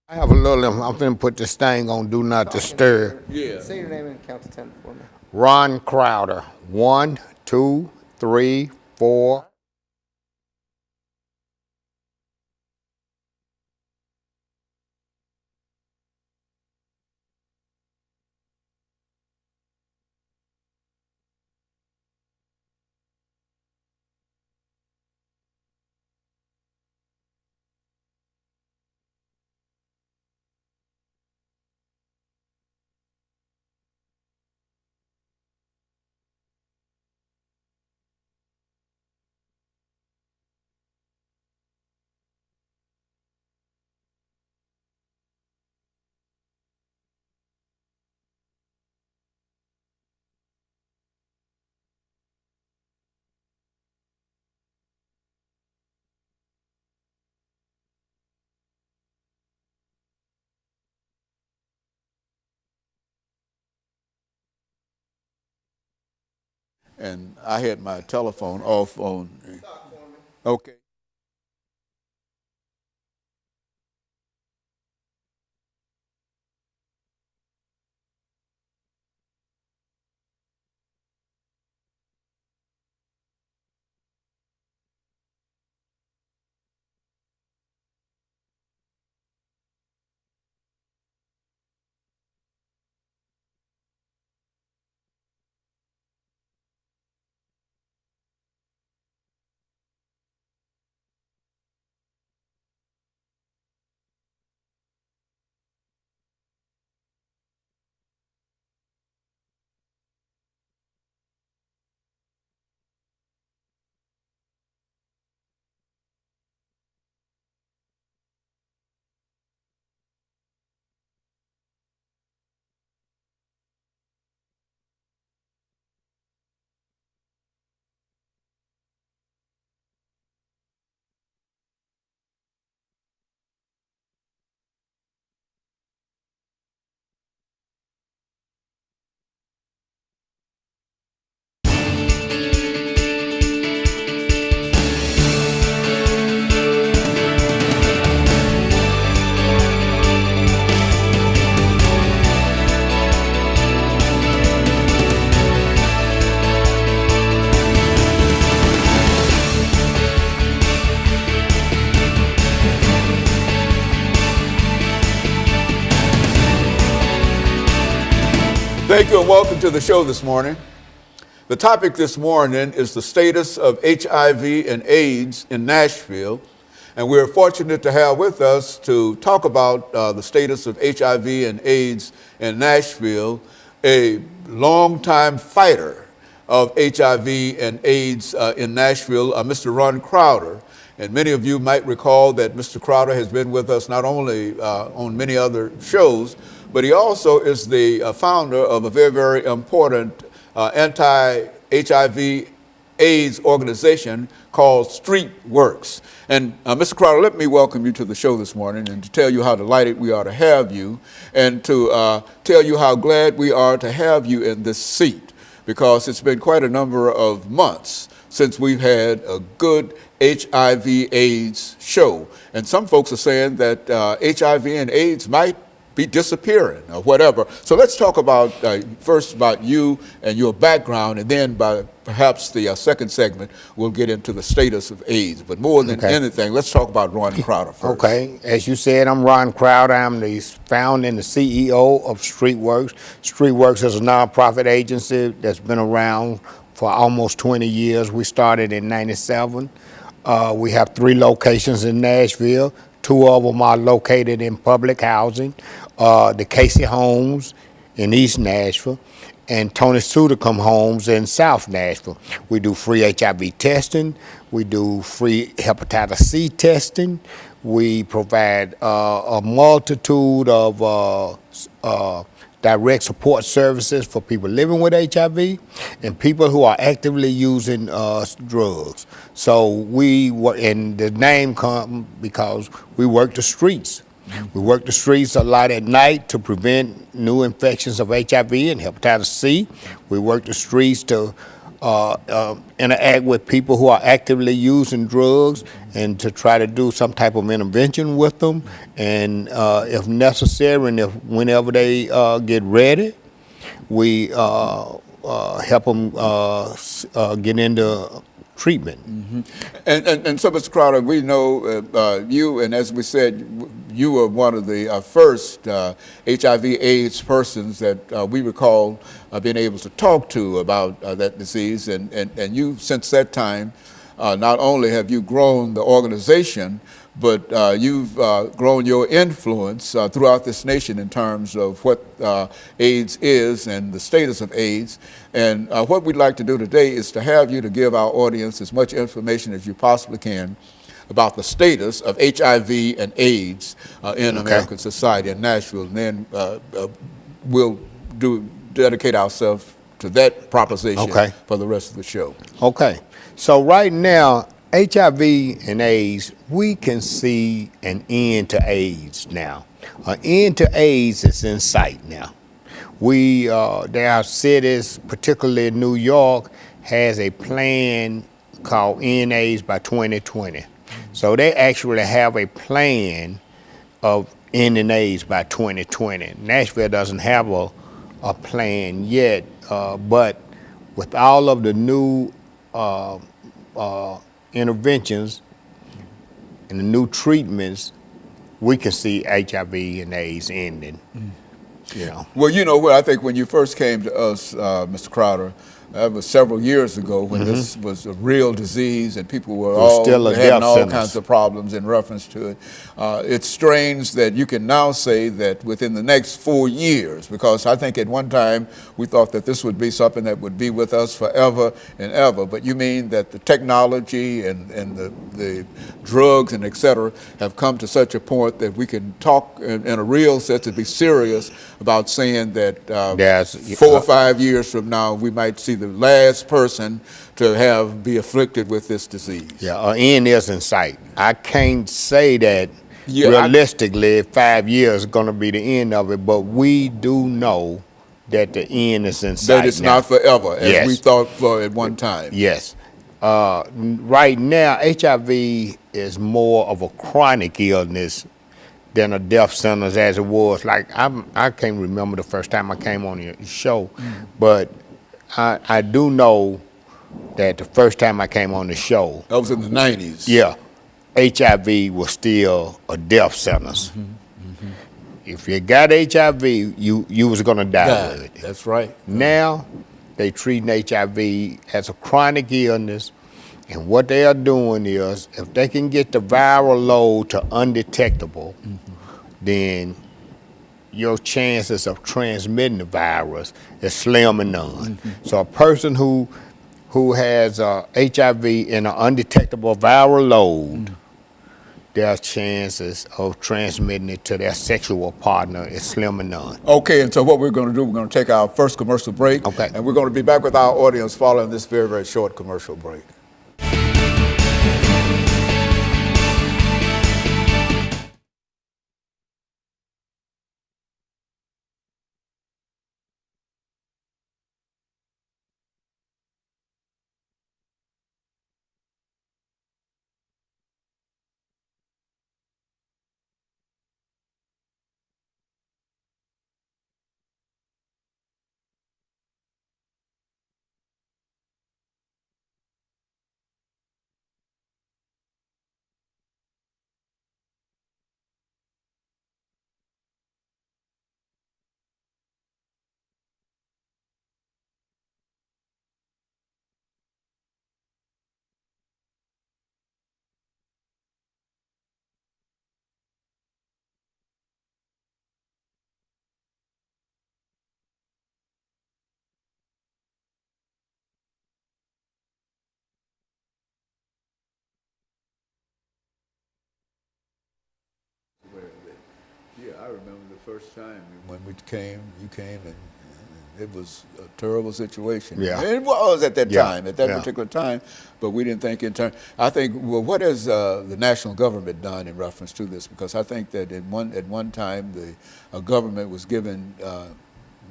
I have a little, I'm finna put this thing on Do Not Disturb. Yeah. Say your name and count to 10 for me. Ron Crowder. 1, 2, 3, 4. And I had my telephone off on. Okay. Thank you and welcome to the show this morning. The topic this morning is the status of HIV and AIDS in Nashville. And we're fortunate to have with us to talk about the status of HIV and AIDS in Nashville, a longtime fighter of HIV and AIDS in Nashville, Mr. Ron Crowder. And many of you might recall that Mr. Crowder has been with us not only on many other shows, but he also is the founder of a very, very important anti-HIV AIDS organization called StreetWorks. And Mr. Crowder, let me welcome you to the show this morning and to tell you how delighted we are to have you and to tell you how glad we are to have you in this seat, because it's been quite a number of months since we've had a good HIV AIDS show. And some folks are saying that HIV and AIDS might be disappearing or whatever. So let's talk about first about you and your background, and then by perhaps the second segment, we'll get into the status of AIDS. But more than anything, let's talk about Ron Crowder first. Okay, as you said, I'm Ron Crowder. I'm the founder and the CEO of StreetWorks. StreetWorks is a nonprofit agency that's been around for almost 20 years. We started in '97. We have 3 locations in Nashville. 2 of them are located in public housing. The Casey Homes in East Nashville and Tony Sudacum Homes in South Nashville. We do free HIV testing. We do free hepatitis C testing. We provide a multitude of direct support services for people living with HIV and people who are actively using drugs. So we were, and the name comes because we work the streets. We work the streets a lot at night to prevent new infections of HIV and hepatitis C. We work the streets to interact with people who are actively using drugs and to try to do some type of intervention with them, and if necessary, and if whenever they get ready, we help them get into treatment. And so, Mr. Crowder, we know you, and as we said, you were one of the first HIV/AIDS persons that we recall being able to talk to about that disease. And you, since that time, not only have you grown the organization, but you've grown your influence throughout this nation in terms of what AIDS is and the status of AIDS. And what we'd like to do today is to have you to give our audience as much information as you possibly can about the status of HIV and AIDS in American society in Nashville. And then we'll dedicate ourselves to that proposition for the rest of the show. Okay. So right now, HIV and AIDS, we can see an end to AIDS now. An end to AIDS is in sight now. There are cities, particularly New York, has a plan called End AIDS by 2020. So they actually have a plan of ending AIDS by 2020. Nashville doesn't have a plan yet, but with all of the new interventions and the new treatments, we can see HIV and AIDS ending. You know. Well, you know what? I think when you first came to us, Mr. Crowder, that was several years ago when this was a real disease and people were all having all kinds of problems in reference to it. It's strange that you can now say that within the next 4 years, because I think at one time we thought that this would be something that would be with us forever and ever. But you mean that the technology and the drugs and et cetera have come to such a point that we can talk in a real sense and be serious about saying that 4 or 5 years from now we might see the last person to be afflicted with this disease. Yeah, an end is in sight. I can't say that realistically 5 years is going to be the end of it, but we do know that the end is in sight. That it's not forever, as we thought for at one time. Yes. Right now, HIV is more of a chronic illness than a death sentence as it was. Like, I can't remember the first time I came on your show, but I do know that the first time I came on the show, that was in the 90s. Yeah, HIV was still a death sentence. If you got HIV, you was gonna die with it. That's right. Now they treating HIV as a chronic illness, and what they are doing is, if they can get the viral load to undetectable, then your chances of transmitting the virus is slim and none. So a person who has HIV in an undetectable viral load, their chances of transmitting it to their sexual partner is slim and none. Okay, and so what we're going to do, we're going to take our first commercial break, and we're going to be back with our audience following this very, very short commercial break. Yeah, I remember the first time when you came, and it was a terrible situation. Yeah. And it was at that time, at that particular time, but we didn't think in terms. I think, well, what has the national government done in reference to this? Because I think that at one time the government was given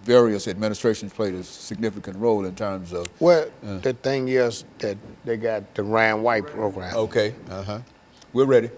various administrations played a significant role in terms of. Well, the thing is that they got the Ryan White program. Okay, we're ready.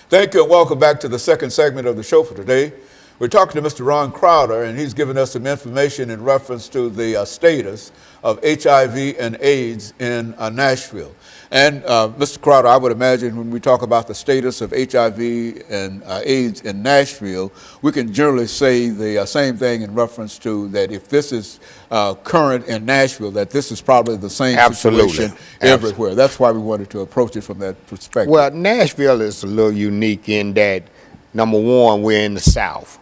Thank you and welcome back to the second segment of the show for today. We're talking to Mr. Ron Crowder, and he's given us some information in reference to the status of HIV and AIDS in Nashville. And Mr. Crowder, I would imagine when we talk about the status of HIV and AIDS in Nashville, we can generally say the same thing in reference to that if this is current in Nashville, that this is probably the same situation everywhere. That's why we wanted to approach it from that perspective. Well, Nashville is a little unique in that, number one, we're in the South.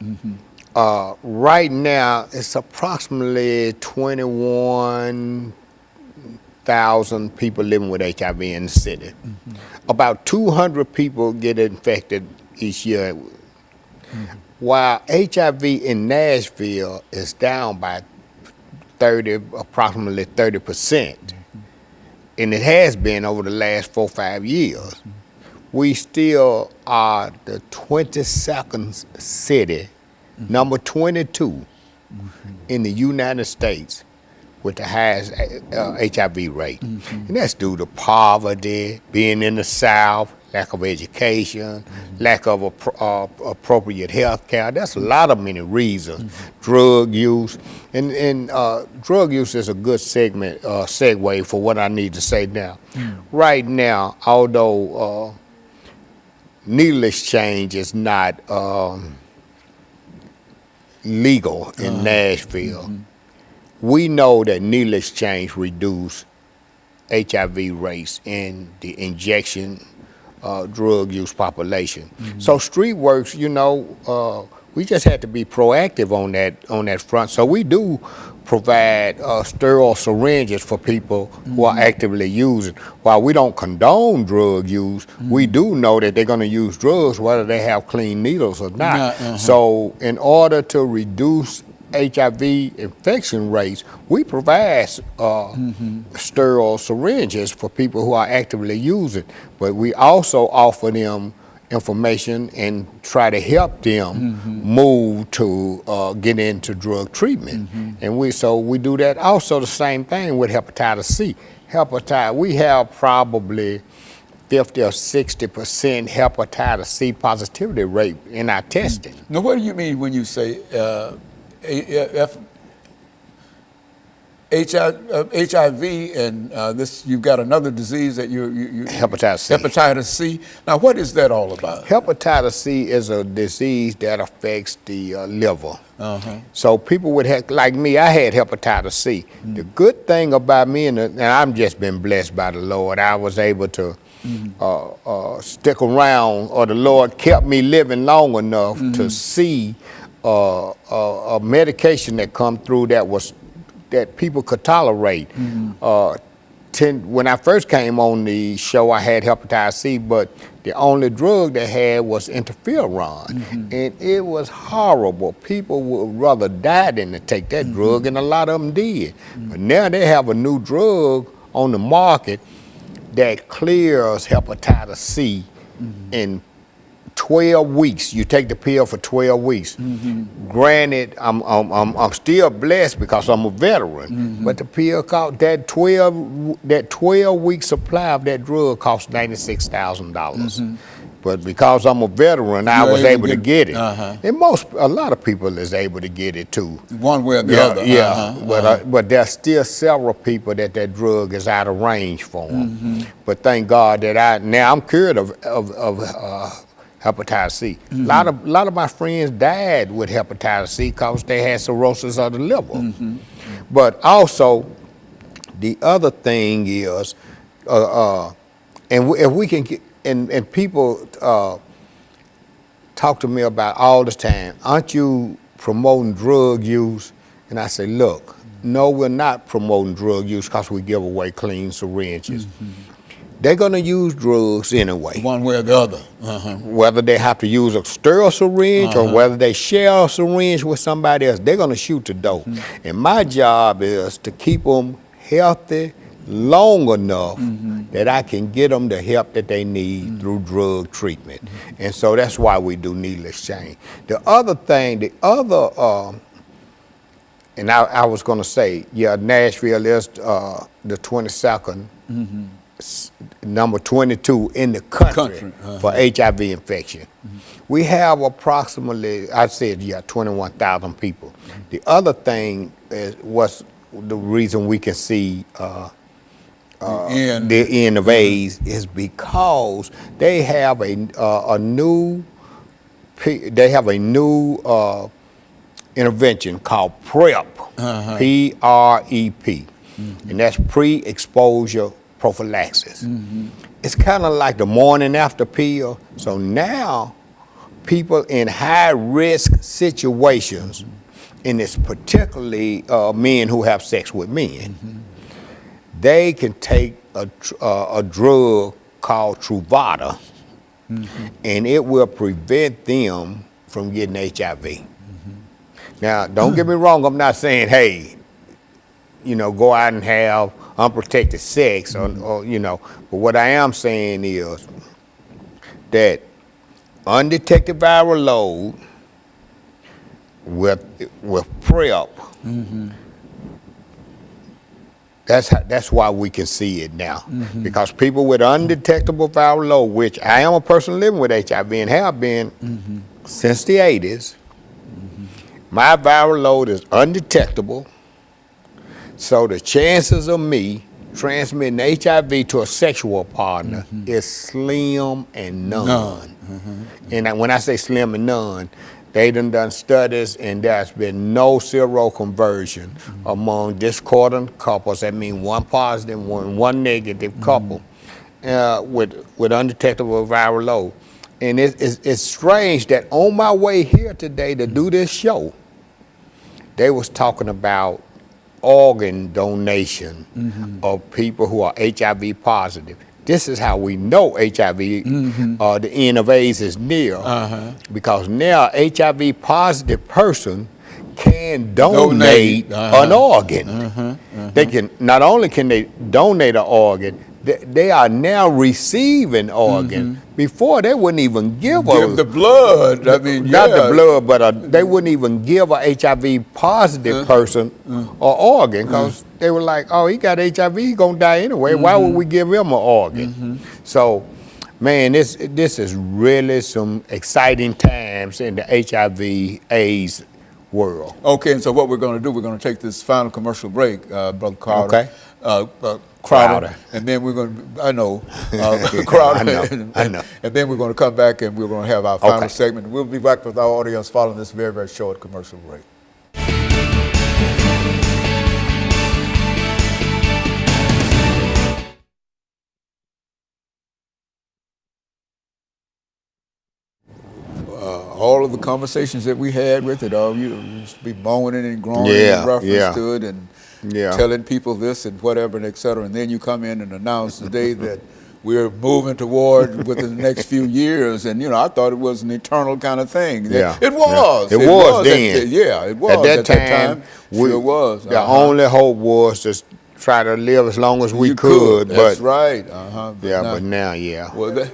Right now, it's approximately 21,000 people living with HIV in the city. About 200 people get infected each year. While HIV in Nashville is down by approximately 30%, and it has been over the last 4 or 5 years, we still are the 22nd city, number 22 in the United States with the highest HIV rate. And that's due to poverty, being in the South, lack of education, lack of appropriate health care. That's a lot of many reasons. Drug use. And drug use is a good segue for what I need to say now. Right now, although needle exchange is not legal in Nashville, we know that needle exchange reduce HIV rates in the injection drug use population. So StreetWorks, you know, we just had to be proactive on that front. So we do provide sterile syringes for people who are actively using. While we don't condone drug use, we do know that they're going to use drugs whether they have clean needles or not. So in order to reduce HIV infection rates, we provide sterile syringes for people who are actively using, but we also offer them information and try to help them move to get into drug treatment. And we do that. Also the same thing with hepatitis C. We have probably 50 or 60% hepatitis C positivity rate in our testing. Now, what do you mean when you say HIV and this? You've got another disease that you hepatitis C. Hepatitis C. Now, what is that all about? Hepatitis C is a disease that affects the liver. So people like me, I had hepatitis C. The good thing about me, and I've just been blessed by the Lord, I was able to stick around, or the Lord kept me living long enough to see a medication that come through that people could tolerate. When I first came on the show, I had hepatitis C, but the only drug they had was interferon, and it was horrible. People would rather die than to take that drug, and a lot of them did. But now they have a new drug on the market that clears hepatitis C in 12 weeks. You take the pill for 12 weeks. Granted, I'm still blessed because I'm a veteran, but the pill cost that 12-week supply of that drug cost $96,000. But because I'm a veteran, I was able to get it. And a lot of people is able to get it too. One way or the other. But there's still several people that drug is out of range for them. But thank God that I'm cured of hepatitis C. A lot of my friends died with hepatitis C because they had cirrhosis of the liver. But also, the other thing is, if we can get, and people talk to me about all the time, aren't you promoting drug use? And I say, look, no, we're not promoting drug use because we give away clean syringes. They're going to use drugs anyway. One way or the other. Whether they have to use a sterile syringe or whether they share a syringe with somebody else, they're going to shoot the dope. And my job is to keep them healthy, long enough that I can get them the help that they need through drug treatment. And so that's why we do needle exchange. The other thing, and I was going to say, yeah, Nashville is the 22nd, number 22 in the country for HIV infection. We have approximately, I said, 21,000 people. The other thing was the reason we can see the end of AIDS is because they have a new intervention called PrEP, P-R-E-P, and that's pre-exposure prophylaxis. It's kind of like the morning after pill. So now people in high-risk situations, and it's particularly men who have sex with men, they can take a drug called Truvada, and it will prevent them from getting HIV. Now, don't get me wrong, I'm not saying, hey, go out and have unprotected sex, or but what I am saying is that undetected viral load with PrEP, that's why we can see it now. Because people with undetectable viral load, which I am a person living with HIV and have been since the 80s, my viral load is undetectable, so the chances of me transmitting HIV to a sexual partner is slim and none. And when I say slim and none, they done studies, and there's been no seroconversion among discordant couples. That means one positive, one negative couple with undetectable viral load. And it's strange that on my way here today to do this show, they was talking about organ donation of people who are HIV positive. This is how we know HIV, the end of AIDS is near, because now HIV positive person can donate an organ. They can, not only can they donate an organ, they are now receiving organ. Before they wouldn't even give the blood. I mean, not the blood, but they wouldn't even give a HIV positive person an organ, because they were like, oh, he got HIV, he gonna die anyway. Why would we give him an organ? So, man, this is really some exciting times in the HIV/AIDS world. Okay, and so what we're going to do, we're going to take this final commercial break, Brother Crowder. Crowder. And then we're going to, Crowder. I know. And then we're going to come back and we're going to have our final segment. We'll be back with our audience following this very, very short commercial break. All of the conversations that we had with it, you used to be moaning and groaning in reference to it, and telling people this and whatever and et cetera. And then you come in and announce today that we're moving toward within the next few years. And, I thought it was an eternal kind of thing. Yeah. It was. It was then. It was. At that time, sure was. The only hope was to try to live as long as we could. That's right. But now, Well,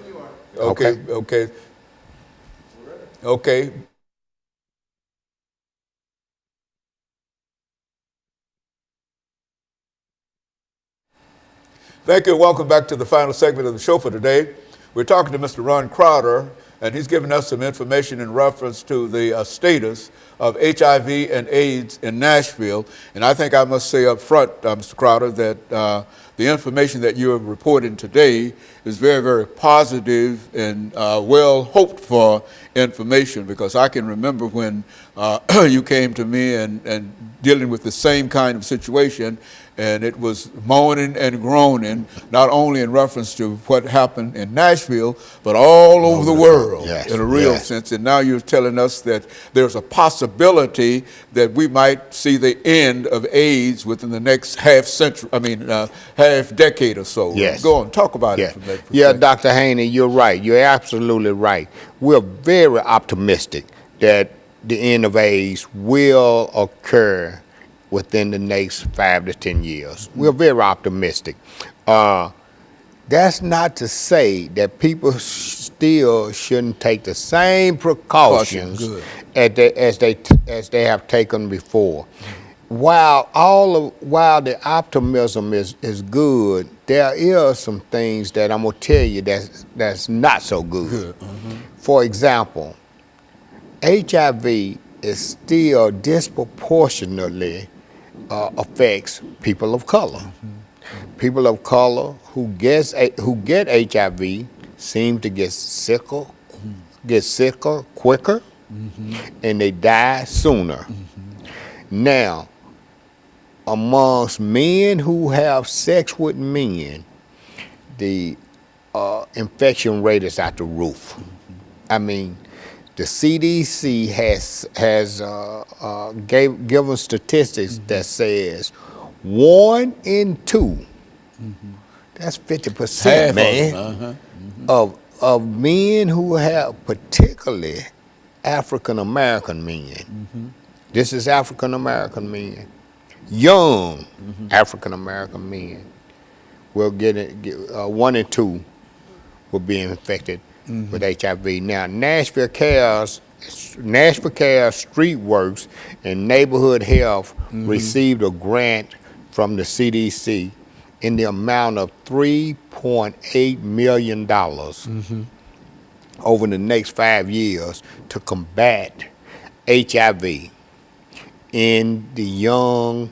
Okay. Thank you, and welcome back to the final segment of the show for today. We're talking to Mr. Ron Crowder, and he's giving us some information in reference to the status of HIV and AIDS in Nashville. And I think I must say up front, Mr. Crowder, that the information that you are reporting today is very, very positive and well hoped for information, because I can remember when you came to me and dealing with the same kind of situation, and it was moaning and groaning, not only in reference to what happened in Nashville, but all over the world in a real sense. And now you're telling us that there's a possibility that we might see the end of AIDS within the next half decade or so. Yes. Go on, talk about it. Yeah, Dr. Haney, you're right. You're absolutely right. We're very optimistic that the end of AIDS will occur within the next 5 to 10 years. We're very optimistic. That's not to say that people still shouldn't take the same precautions Good. as they have taken before. While the optimism is good, there is some things that I'm gonna tell you that's not so good. For example, HIV is still disproportionately affects people of color. People of color who get HIV seem to get sicker quicker, and they die sooner. Now, amongst men who have sex with men, the infection rate is out the roof. I mean, the CDC has given statistics that says 1 in 2, that's 50%, man, of men who have, particularly African American men. This is African American men, young African American men will get 1 in 2 will be infected with HIV. Now, Nashville Cares, Street Works, and Neighborhood Health received a grant from the CDC in the amount of $3.8 million over the next 5 years to combat HIV in the young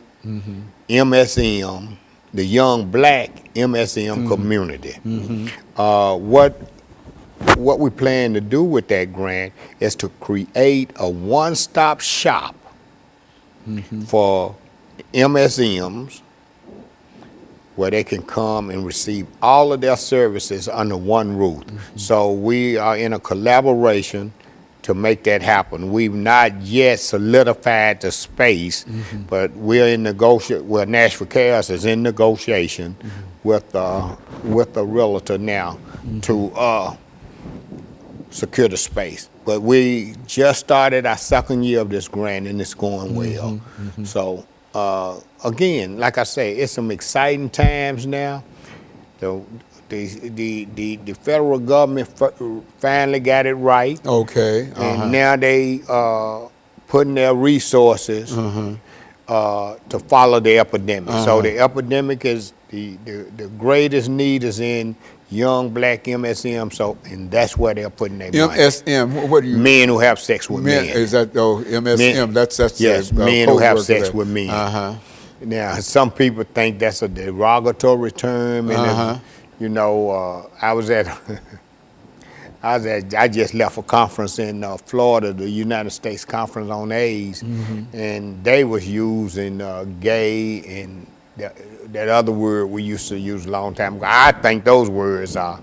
MSM, the young black MSM community. What we plan to do with that grant is to create a one-stop shop for MSMs where they can come and receive all of their services under one roof. So we are in a collaboration to make that happen. We've not yet solidified the space, but we're in negotiation. Well, Nashville Cares is in negotiation with a realtor now to secure the space. But we just started our 2nd year of this grant, and it's going well. So again, like I say, it's some exciting times now. The federal government finally got it right. Okay. And now they putting their resources to follow the epidemic. So the epidemic is the greatest need is in young black MSM. So, and that's where they're putting their money. MSM. What do you? Men who have sex with men. Is that MSM? Men, that's yes. Men who have sex with men. Now, some people think that's a derogatory term, and you know, I just left a conference in Florida, the United States Conference on AIDS, and they was using gay and that other word we used to use a long time ago. I think those words are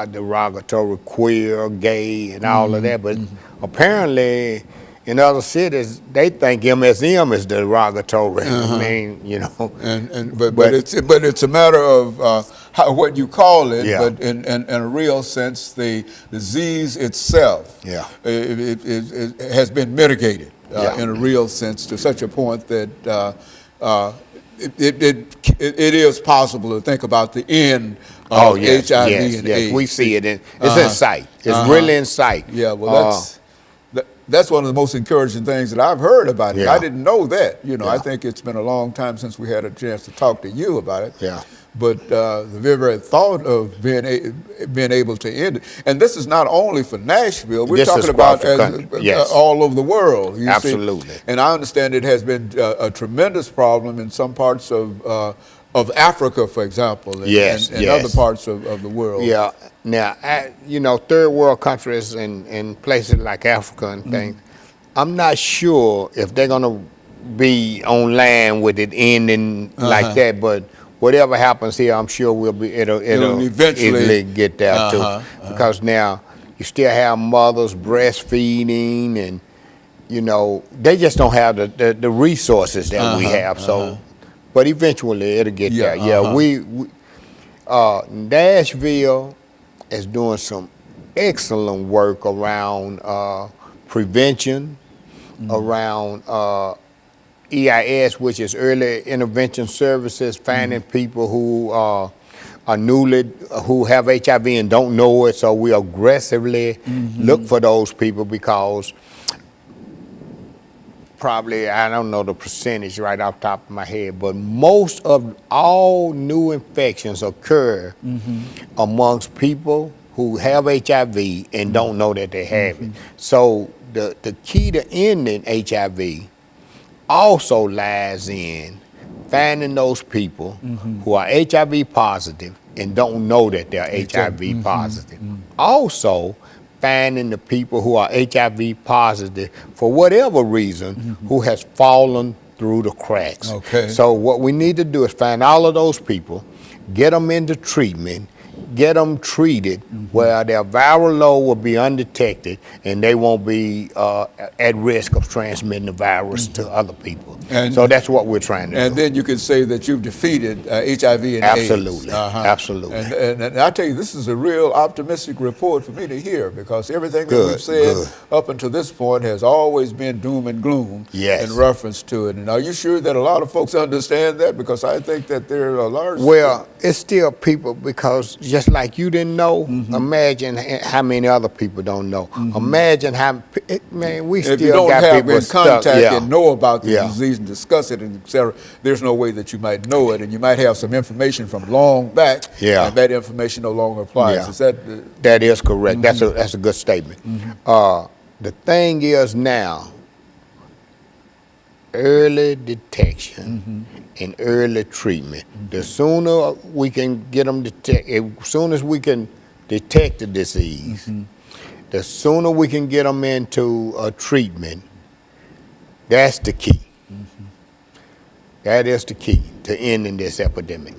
derogatory, queer, gay, and all of that. But apparently, in other cities, they think MSM is derogatory. I mean, you know. But it's a matter of what you call it. Yeah. But in a real sense, the disease itself, it has been mitigated in a real sense to such a point that it is possible to think about the end of HIV and AIDS. We see it. It's in sight. It's really in sight. Yeah, well, that's one of the most encouraging things that I've heard about it. Yeah. I didn't know that. You know, Yeah. I think it's been a long time since we had a chance to talk to you about it. Yeah. But the very thought of being able to end it, and this is not only for Nashville. We're This is talking about across the country. Yes. all over the world. You Absolutely. see. And I understand it has been a tremendous problem in some parts of Africa, for example, and other parts of the world. Yeah. Now, you know, third world countries and places like Africa and things, I'm not sure if they're going to be on land with it ending like that, but whatever happens here, I'm sure it'll eventually get there too. Because now you still have mothers breastfeeding, and you know, they just don't have the resources that we have. So, but eventually it'll get there. Yeah, we Nashville is doing some excellent work around prevention, around EIS, which is Early Intervention Services, finding people who are who have HIV and don't know it. So we aggressively look for those people because probably, I don't know the percentage right off the top of my head, but most of all new infections occur amongst people who have HIV and don't know that they have it. So the key to ending HIV also lies in finding those people who are HIV positive and don't know that they're HIV positive. Also, finding the people who are HIV positive for whatever reason who has fallen through the cracks. Okay. So what we need to do is find all of those people, get them into treatment, get them treated where their viral load will be undetected and they won't be at risk of transmitting the virus to other people. And so that's what we're trying to do. And then you can say that you've defeated HIV and Absolutely. AIDS. Absolutely. And I tell you, this is a real optimistic report for me to hear, because everything that we've said up until this point has always been doom and gloom in reference to it. And are you sure that a lot of folks understand that? Because I think that there are a large... Well, it's still people, because just like you didn't know, imagine how many other people don't know. Imagine how, man, we if still got people in contact stuck. and know about the disease and discuss it and et cetera, there's no way that you might know it, and you might have some information from long back, and that information no longer applies. Is that that is correct. That's a good statement. The thing is now, early detection and early treatment. The sooner we can get them detected, as soon as we can detect the disease, the sooner we can get them into a treatment. That's the key. That is the key to ending this epidemic.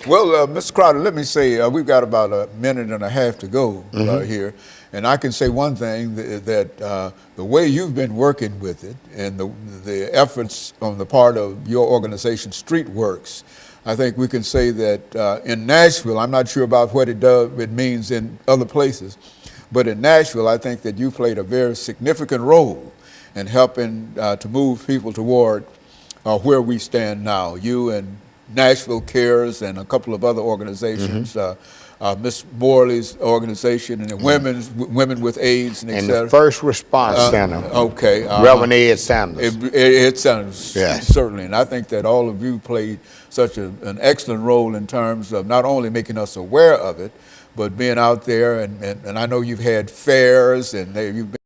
Well, Mr. Crowder, let me say, we've got about a minute and a half to go here. And I can say one thing, that the way you've been working with it and the efforts on the part of your organization, StreetWorks, I think we can say that in Nashville, I'm not sure about what it means in other places, but in Nashville, I think that you played a very significant role in helping to move people toward where we stand now. You and Nashville Cares and a couple of other organizations, Miss Morley's organization, and the Women with AIDS, and et cetera. The First Response Center. Okay. Reverend Ed Sanders. Ed Sanders, certainly. And I think that all of you played such an excellent role in terms of not only making us aware of it, but being out there, and I know you've had fairs, and you've been